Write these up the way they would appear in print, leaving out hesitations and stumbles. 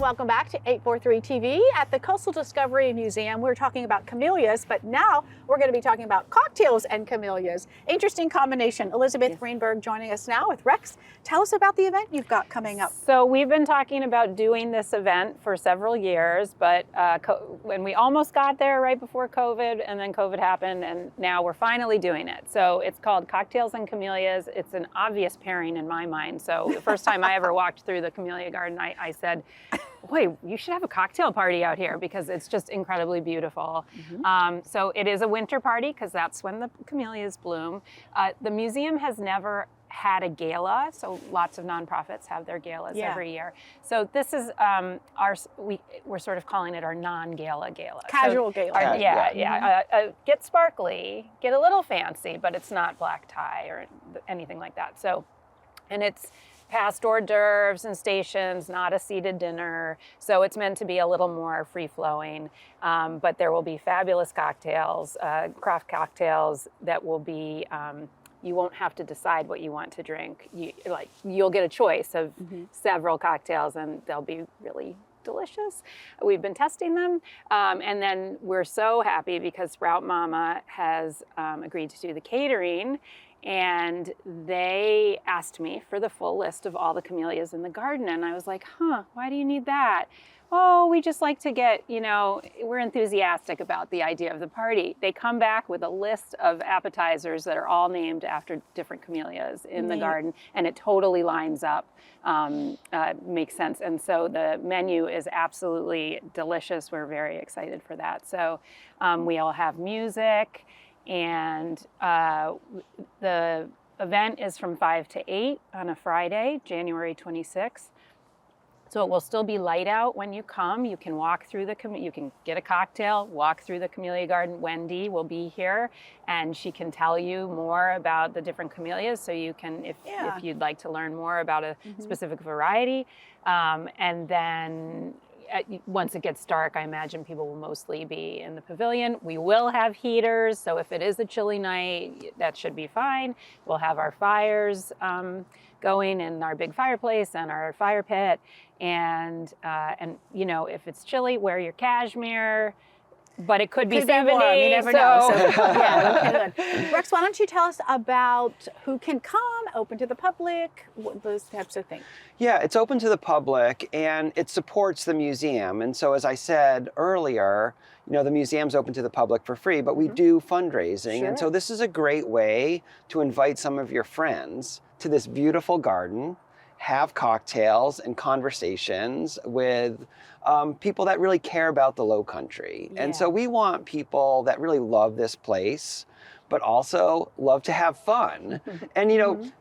welcome back to 843 TV at the Coastal Discovery Museum. We're talking about camellias, but now we're going to be talking about cocktails and camellias. Interesting combination. Elizabeth Greenberg joining us now with Rex. Tell us about the event you've got coming up. So we've been talking about doing this event for several years, but when we almost got there right before COVID, and then COVID happened, and now we're finally doing it. So it's called Cocktails and Camellias. It's an obvious pairing in my mind. So the first time I ever walked through the Camellia Garden, I said, "Wait, you should have a cocktail party out here because it's just incredibly beautiful." So it is a winter party because that's when the camellias bloom. The museum has never had a gala, so lots of nonprofits have their galas every year. So this is we're sort of calling it our non-gala gala. Casual gala. Get sparkly, get a little fancy, but it's not black tie or anything like that. So, and it's past hors d'oeuvres and stations, not a seated dinner. So it's meant to be a little more free-flowing, but there will be fabulous cocktails, craft cocktails that will be, you won't have to decide what you want to drink. You'll get a choice of several cocktails and they'll be really delicious. We've been testing them. And then we're so happy because Sprout Mama has agreed to do the catering. And they asked me for the full list of all the camellias in the garden. And I was like, why do you need that? Oh, we just like to get, we're enthusiastic about the idea of the party. They come back with a list of appetizers that are all named after different camellias in the garden. And it totally lines up, makes sense. And so the menu is absolutely delicious. We're very excited for that. So we all have music. And the event is from 5 to 8 on a Friday, January 26th. So it will still be light out when you come. You can walk through you can get a cocktail, walk through the Camellia Garden. Wendy will be here and she can tell you more about the different camellias. So you can, if you'd like to learn more about a specific variety. And then once it gets dark, I imagine people will mostly be in the pavilion. We will have heaters, so if it is a chilly night, that should be fine. We'll have our fires going in our big fireplace and our fire pit. And if it's chilly, wear your cashmere. But it could be 70. Warm. You never know. So, Rex, why don't you tell us about who can come, open to the public, those types of things? Yeah, it's open to the public and it supports the museum. And so as I said earlier, the museum's open to the public for free, but we do fundraising. Sure. And so this is a great way to invite some of your friends to this beautiful garden, have cocktails and conversations with people that really care about the Lowcountry. And so we want people that really love this place, but also love to have fun. And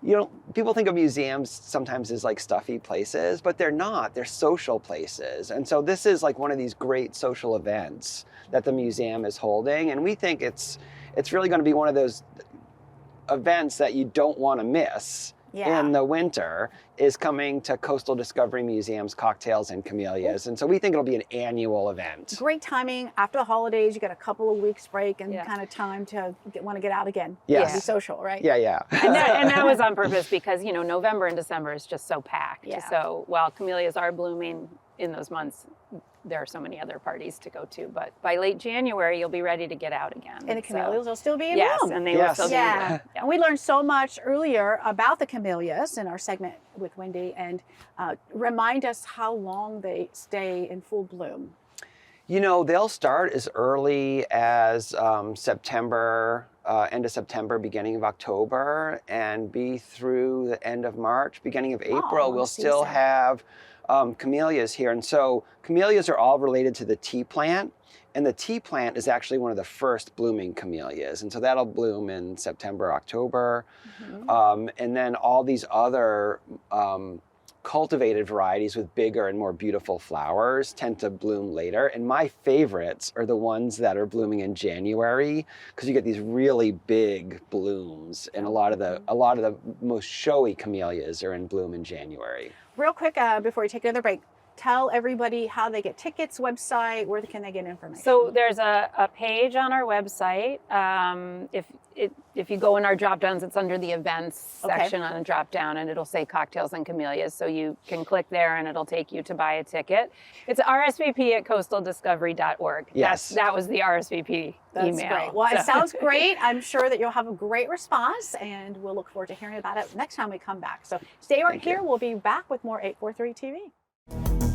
people think of museums sometimes as like stuffy places, but they're not. They're social places. And so this is like one of these great social events that the museum is holding. And we think it's really going to be one of those events that you don't want to miss. In the winter is coming to Coastal Discovery Museum's Cocktails and Camellias. And so we think it'll be an annual event. Great timing. After the holidays, you got a couple of weeks break and kind of time to want to get out again. Yes. Be social, right? Yeah. And that was on purpose because, November and December is just so packed. So while camellias are blooming in those months, there are so many other parties to go to, but by late January, you'll be ready to get out again. And the camellias will still be in bloom. bloom. And they will still be in bloom. And we learned so much earlier about the camellias in our segment with Wendy, and remind us how long they stay in full bloom. They'll start as early as September, end of September, beginning of October, and be through the end of March, beginning of April. We'll still have camellias here. And so camellias are all related to the tea plant. And the tea plant is actually one of the first blooming camellias. And so that'll bloom in September, October. And then all these other cultivated varieties with bigger and more beautiful flowers tend to bloom later. And my favorites are the ones that are blooming in January, because you get these really big blooms. And a lot of the most showy camellias are in bloom in January. Real quick, before we take another break, tell everybody how they get tickets, website, where can they get information? So there's a page on our website. if you go in our drop downs, it's under the events Okay. section on a drop down, and it'll say cocktails and camellias. So you can click there and it'll take you to buy a ticket. It's RSVP at coastaldiscovery.org. Yes. That was the RSVP That's email. great. Well, it So- sounds great. I'm sure that you'll have a great response, and we'll look forward to hearing about it next time we come back. So stay right Thank here. you. We'll be back with more 843 TV.